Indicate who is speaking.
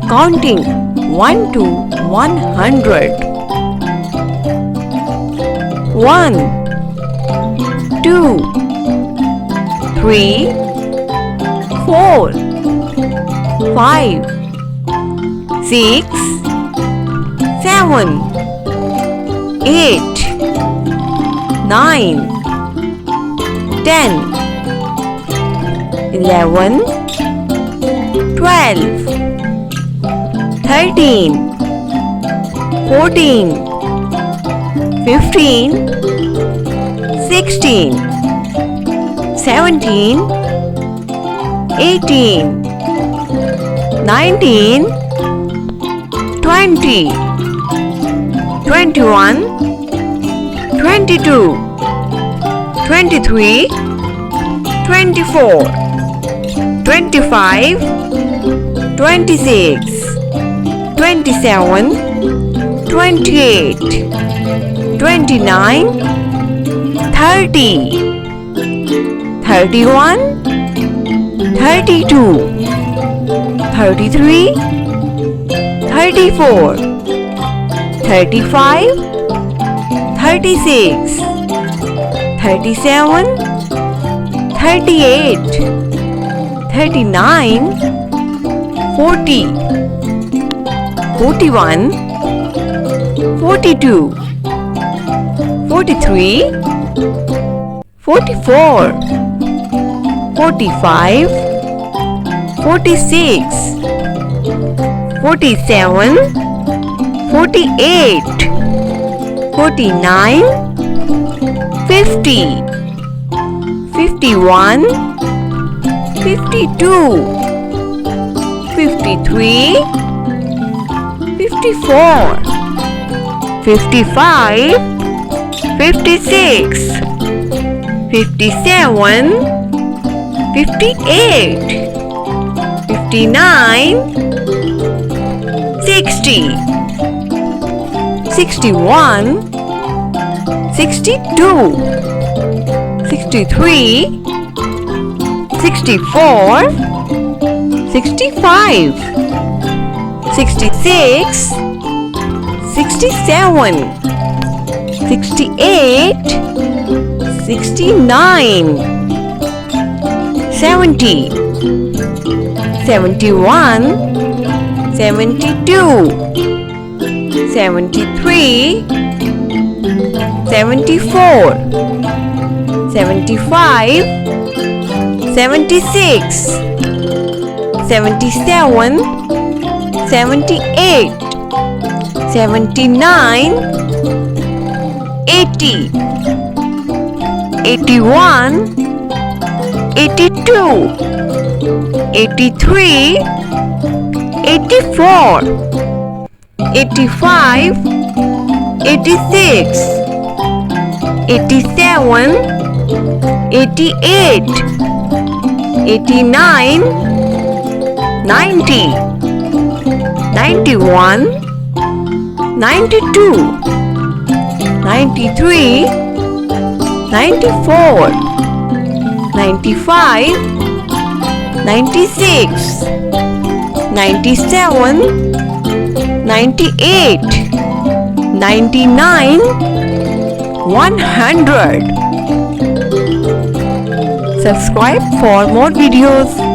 Speaker 1: Counting 1 to 100. 1 2 3 4 5 6 7 8 9 10 11 12 13 14 15 16 17 18 19 20 21 22 23 24 25 26 27 28 29 30 31 32 33 34 35 36 37 38 39 40 41 42 43 44 45 46 47 48 49 50 51 52 53 54 55 56 57 58 59 60 61 62 63 64 65 66 67 68 69 70 71 72 73 74 75 76 77 78 79 80 81 82 83 84 85 86 87 88 89 90 91 92 93 94 95 96 97 98 99 100. Subscribe for more videos.